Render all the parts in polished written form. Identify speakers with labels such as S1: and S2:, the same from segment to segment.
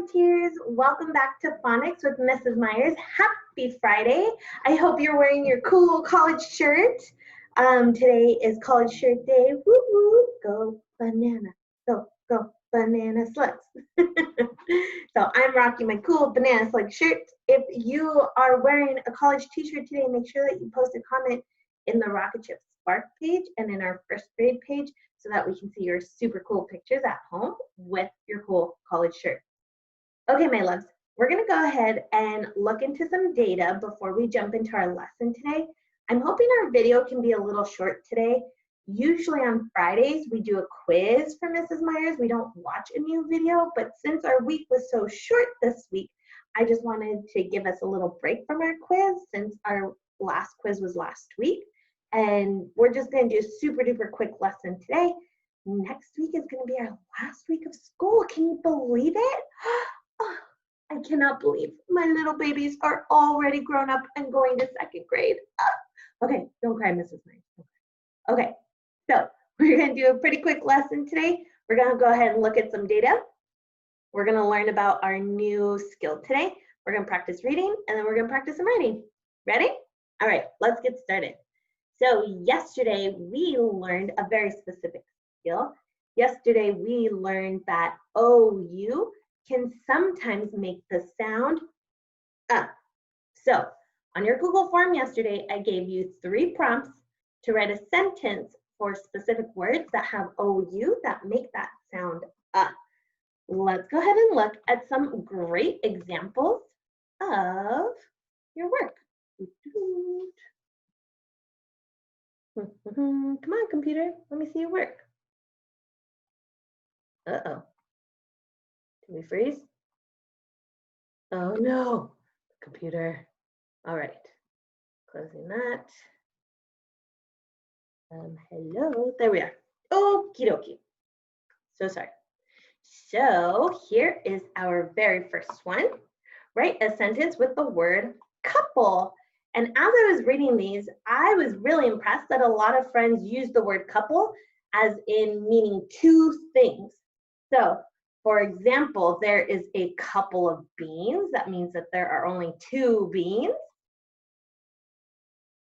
S1: volunteers, welcome back to Phonics with Mrs. Myers. Happy Friday. I hope you're wearing your cool college shirt. Today is college shirt day. Woo woo, go banana, go banana slugs. So I'm rocking my cool banana slug shirt. If you are wearing a college t-shirt today, make sure that you post a comment in the Rocket Ship Spark page and in our first grade page so that we can see your super cool pictures at home with your cool college shirt. Okay, my loves, we're gonna go ahead and look into some data before we jump into our lesson today. I'm hoping our video can be a little short today. Usually on Fridays, we do a quiz for Mrs. Myers. We don't watch a new video, but since our week was so short this week, I just wanted to give us a little break from our quiz since our last quiz was last week. And we're just gonna do a super duper quick lesson today. Next week is gonna be our last week of school. Can you believe it? Oh, I cannot believe my little babies are already grown up and going to second grade. Okay, don't cry, Mrs. Myers. Okay, so we're gonna do a pretty quick lesson today. We're gonna go ahead and look at some data. We're gonna learn about our new skill today. We're gonna practice reading and then we're gonna practice some writing. Ready? All right, let's get started. So yesterday we learned a very specific skill. Yesterday we learned that OU can sometimes make the sound So on your Google form yesterday, I gave you 3 prompts to write a sentence for specific words that have OU that make that sound Let's go ahead and look at some great examples of your work. Come on, computer, let me see your work. Uh-oh. Did we freeze? Oh no, computer. All right, closing that. Hello, there we are. Okie dokie. So sorry. So here is our very first one. Write a sentence with the word couple. And as I was reading these, I was really impressed that a lot of friends use the word couple as in meaning 2 things. So for example, there is a couple of beans. That means that there are only 2 beans.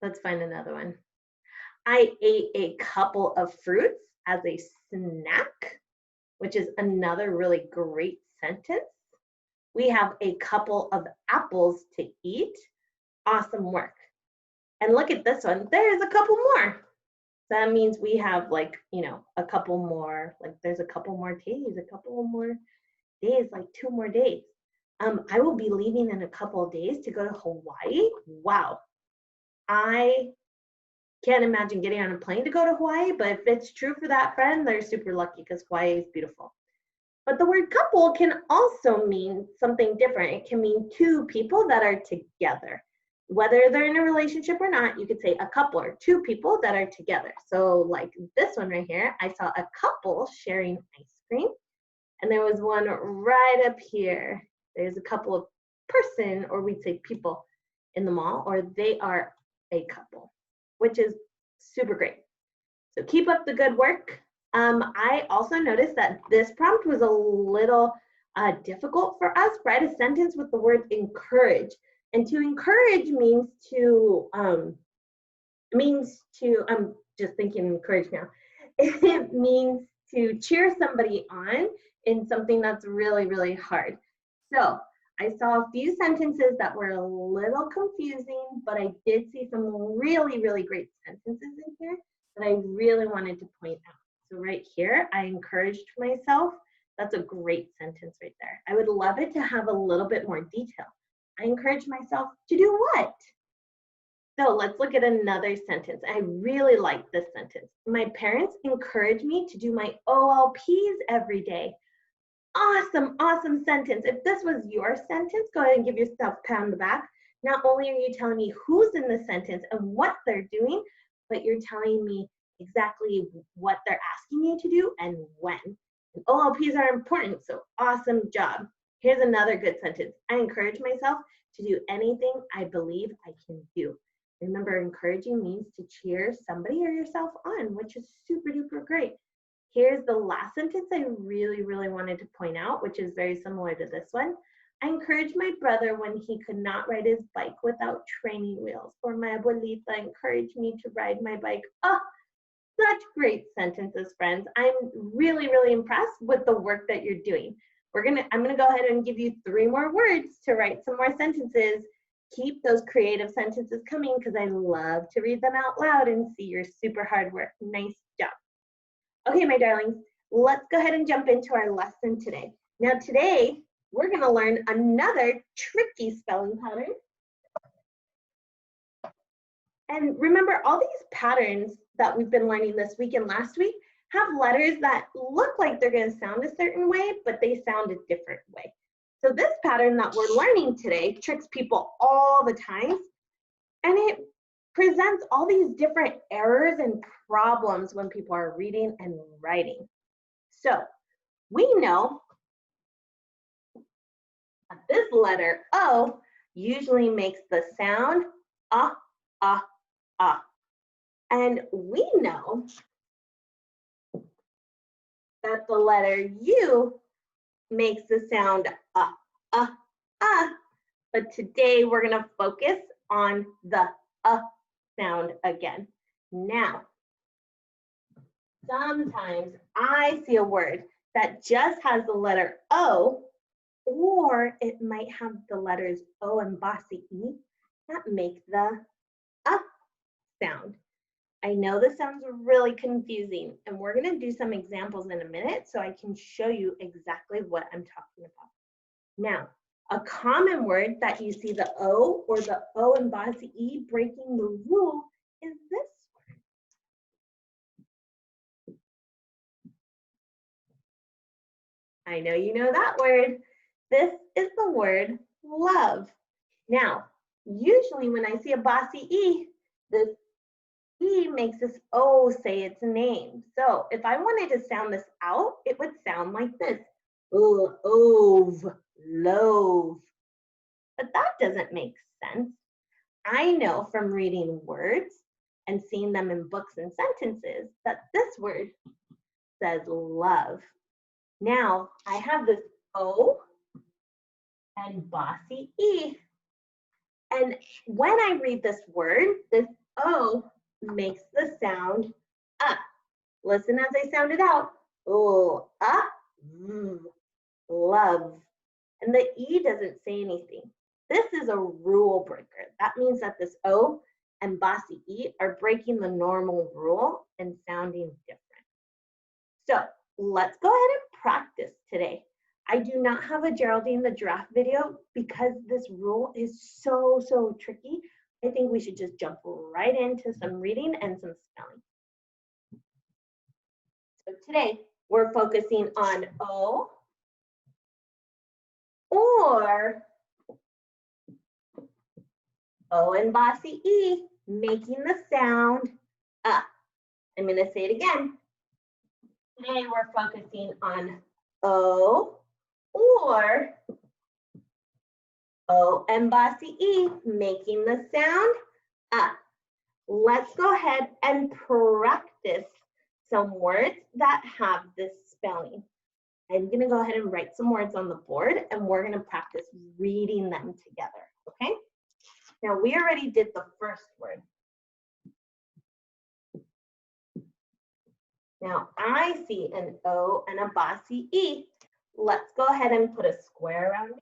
S1: Let's find another one. I ate a couple of fruits as a snack, which is another really great sentence. We have a couple of apples to eat. Awesome work. And look at this one. There's a couple more. So that means we have like, a couple more, like there's a couple more days, like 2 more days. I will be leaving in a couple of days to go to Hawaii. Wow. I can't imagine getting on a plane to go to Hawaii, but if it's true for that friend, they're super lucky because Hawaii is beautiful. But the word couple can also mean something different. It can mean 2 people that are together. Whether they're in a relationship or not, you could say a couple or 2 people that are together. So like this one right here, I saw a couple sharing ice cream. And there was one right up here. There's a couple of person, or we'd say people in the mall, or they are a couple, which is super great. So keep up the good work. I also noticed that this prompt was a little difficult for us. Write a sentence with the word encourage. And to encourage means to, I'm just thinking encourage now. It means to cheer somebody on in something that's really, really hard. So I saw a few sentences that were a little confusing, but I did see some really, really great sentences in here that I really wanted to point out. So right here, I encouraged myself. That's a great sentence right there. I would love it to have a little bit more detail. I encourage myself to do what? So let's look at another sentence. I really like this sentence. My parents encourage me to do my OLPs every day. Awesome, awesome sentence. If this was your sentence, go ahead and give yourself a pat on the back. Not only are you telling me who's in the sentence and what they're doing, but you're telling me exactly what they're asking you to do and when. And OLPs are important, so awesome job. Here's another good sentence. I encourage myself to do anything I believe I can do. Remember, encouraging means to cheer somebody or yourself on, which is super duper great. Here's the last sentence I really, really wanted to point out, which is very similar to this one. I encouraged my brother when he could not ride his bike without training wheels, or my abuelita encouraged me to ride my bike. Oh, such great sentences, friends. I'm really, really impressed with the work that you're doing. I'm gonna go ahead and give you 3 more words to write some more sentences. Keep those creative sentences coming because I love to read them out loud and see your super hard work. Nice job. Okay, my darlings, let's go ahead and jump into our lesson today. Now today, we're gonna learn another tricky spelling pattern. And remember, all these patterns that we've been learning this week and last week have letters that look like they're gonna sound a certain way, but they sound a different way. So this pattern that we're learning today tricks people all the time, and it presents all these different errors and problems when people are reading and writing. So we know that this letter O usually makes the sound ah, ah, ah. And we know that the letter U makes the sound but today we're gonna focus on the sound again. Now, sometimes I see a word that just has the letter O, or it might have the letters O and bossy E that make the sound. I know this sounds really confusing, and we're gonna do some examples in a minute so I can show you exactly what I'm talking about. Now, a common word that you see the O or the O and bossy E breaking the rule is this word. I know you know that word. This is the word love. Now, usually when I see a bossy E, this E makes this O say its name. So if I wanted to sound this out, it would sound like this. Ove, love. But that doesn't make sense. I know from reading words and seeing them in books and sentences that this word says love. Now I have this O and bossy E. And when I read this word, this O makes the sound Listen as I sound it out. Love. And the E doesn't say anything. This is a rule breaker. That means that this O and bossy E are breaking the normal rule and sounding different. So let's go ahead and practice today. I do not have a Geraldine the Giraffe video because this rule is so tricky. I think we should just jump right into some reading and some spelling. So today we're focusing on O or O and bossy E making the sound I'm going to say it again. Today we're focusing on O or O and bossy E making the sound Let's go ahead and practice some words that have this spelling. I'm going to go ahead and write some words on the board and we're going to practice reading them together, okay? Now we already did the first word. Now I see an O and a bossy E. Let's go ahead and put a square around it.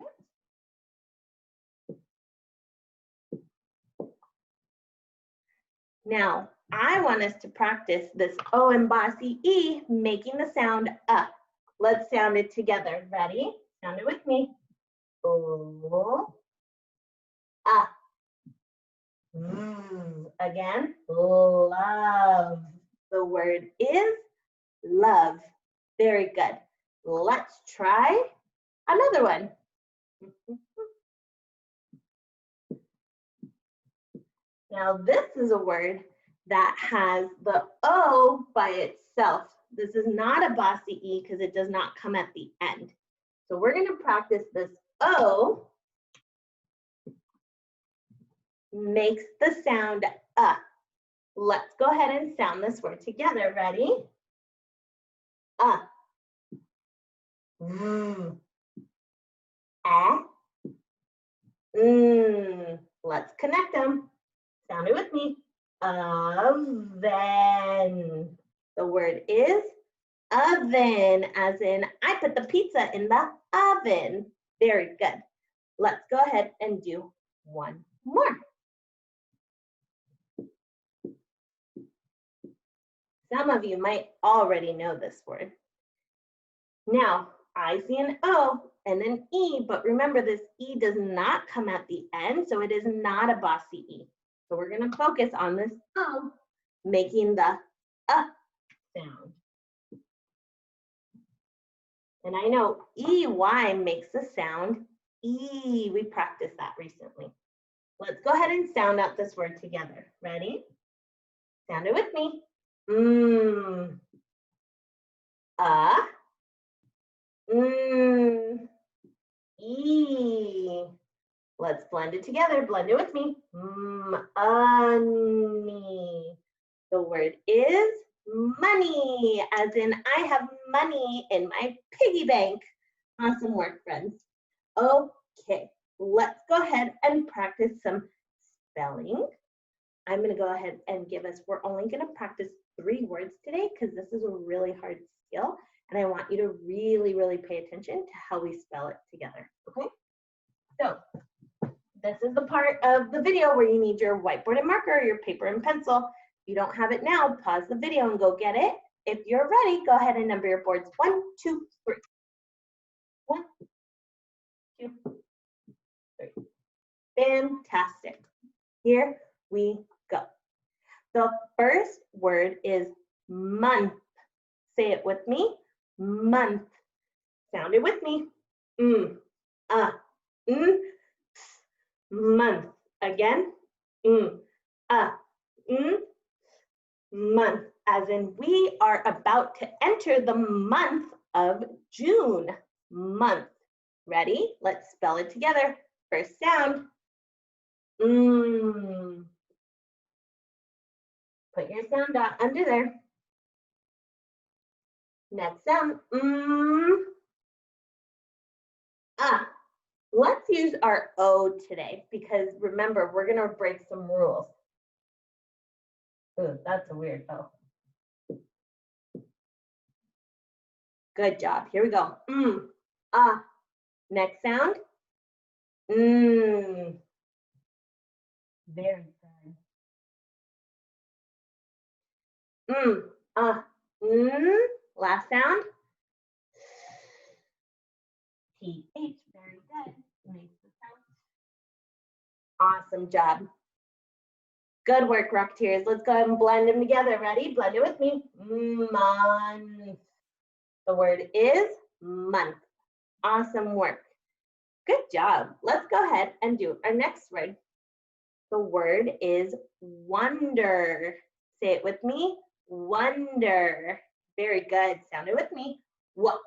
S1: Now I want us to practice this O and bossy E making the sound Let's sound it together. Ready? Sound it with me. O, Again, love. The word is love. Very good. Let's try another one. Now this is a word that has the O by itself. This is not a bossy E because it does not come at the end. So we're going to practice this O makes the sound Let's go ahead and sound this word together. Ready? Let's connect them. Sound it with me. Oven. The word is oven, as in I put the pizza in the oven. Very good. Let's go ahead and do one more. Some of you might already know this word. Now, I see an O and an E, but remember this E does not come at the end, so it is not a bossy E. So we're gonna focus on this O, making the sound. And I know EY makes the sound E. We practiced that recently. Let's go ahead and sound out this word together. Ready? Sound it with me. E. Let's blend it together. Blend it with me. Money. The word is money, as in I have money in my piggy bank. Awesome work, friends. Okay, let's go ahead and practice some spelling. I'm going to go ahead and give us, we're only going to practice 3 words today because this is a really hard skill. And I want you to really, really pay attention to how we spell it together, okay? So this is the part of the video where you need your whiteboard and marker, your paper and pencil. If you don't have it now, pause the video and go get it. If you're ready, go ahead and number your boards. 1, 2, 3. 1, 2, 3. Fantastic. Here we go. The first word is month. Say it with me. Month. Sound it with me. Month. Again. Month. As in we are about to enter the month of June. Month. Ready? Let's spell it together. First sound. Put your sound dot under there. Next sound. Let's use our O today because remember, we're gonna break some rules. Ooh, that's a weird O. Good job. Here we go. Next sound. Very good. Last sound. TH. Very good. Makes the sound. Awesome job. Good work, Rocketeers. Let's go ahead and blend them together. Ready? Blend it with me. Month. The word is month. Awesome work. Good job. Let's go ahead and do our next word. The word is wonder. Say it with me. Wonder. Very good. Sound it with me. Wonder.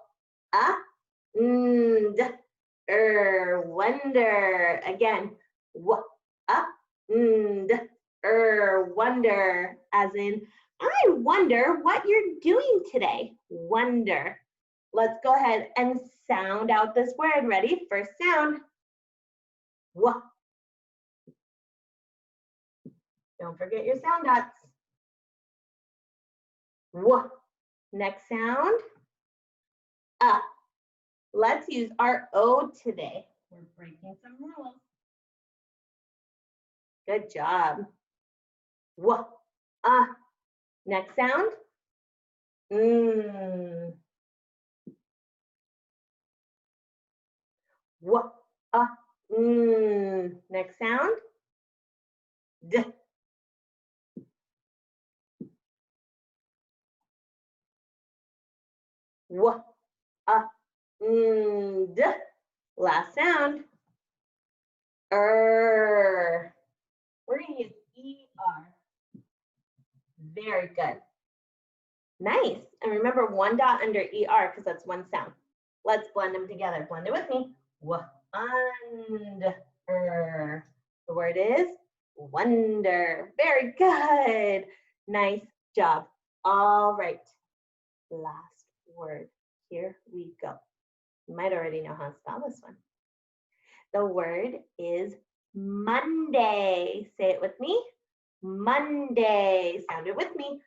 S1: Again. Wonder. As in, I wonder what you're doing today. Wonder. Let's go ahead and sound out this word. Ready? First sound. Don't forget your sound dots. Next sound. Let's use our O today. We're breaking some rules. Good job. Next sound. Next sound. Last sound. We're going to use ER. Very good. Nice. And remember, 1 dot under ER because that's one sound. Let's blend them together. Blend it with me. Wonder. The word is wonder. Very good. Nice job. All right. Last word. Here we go. You might already know how to spell this one. The word is Monday. Say it with me. Monday. Sound it with me.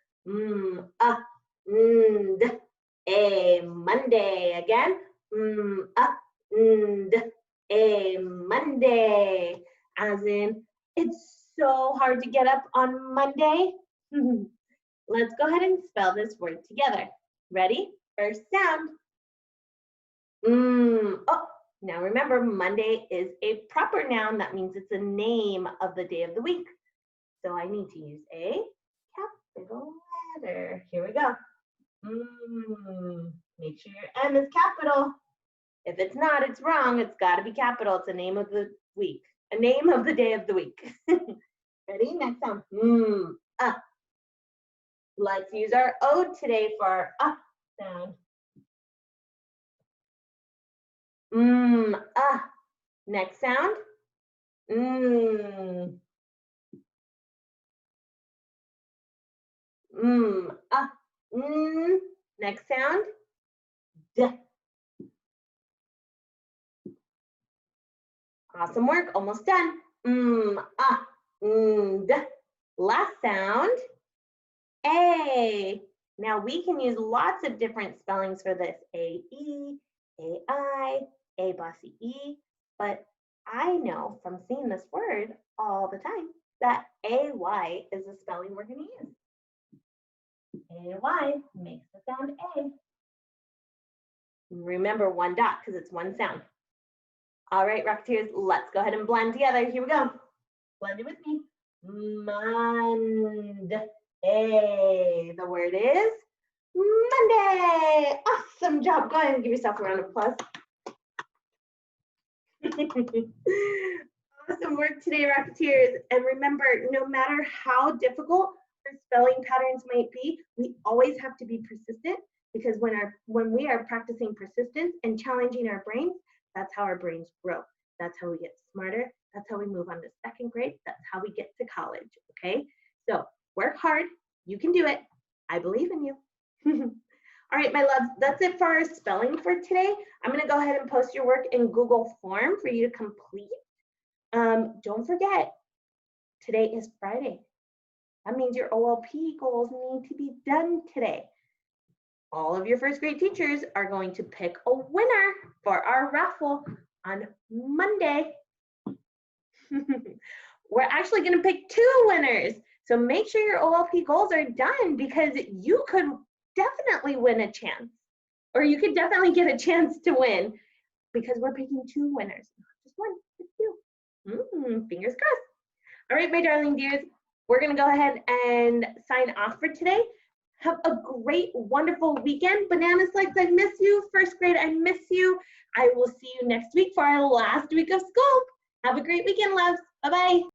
S1: A Monday. Again. A Monday. As in, it's so hard to get up on Monday. Let's go ahead and spell this word together. Ready? First sound. Oh, now remember, Monday is a proper noun. That means it's a name of the day of the week. So I need to use a capital letter. Here we go. Make sure your M is capital. If it's not, it's wrong. It's got to be capital. It's a name of the week. A name of the day of the week. Ready? Next sound. Let's use our O today for our sound. Next sound. Next sound. D. Awesome work. Almost done. D. Last sound. A. Now we can use lots of different spellings for this. A-E, A-I, A-bossy E, but I know from seeing this word all the time that A-Y is the spelling we're going to use. A-Y makes the sound A. Remember, one dot because it's one sound. All right, Rocketeers, let's go ahead and blend together. Here we go. Blend it with me. Monday. The word is Monday. Awesome job. Go ahead and give yourself a round of applause. Awesome work today, Rocketeers. And remember, no matter how difficult our spelling patterns might be, we always have to be persistent, because when we are practicing persistence and challenging our brains, that's how our brains grow. That's how we get smarter. That's how we move on to second grade. That's how we get to college, okay? So work hard. You can do it. I believe in you. All right, my loves, that's it for our spelling for today. I'm going to go ahead and post your work in Google Form for you to complete. Don't forget, today is Friday. That means your OLP goals need to be done today. All of your first grade teachers are going to pick a winner for our raffle on Monday. We're actually going to pick 2 winners. So make sure your OLP goals are done, because you could definitely win a chance, or you could definitely get a chance to win, because we're picking 2 winners, not just one, it's 2. Fingers crossed. All right, my darling dears, we're going to go ahead and sign off for today. Have a great, wonderful weekend. Banana Slugs, I miss you. First grade, I miss you. I will see you next week for our last week of school. Have a great weekend, loves. Bye-bye.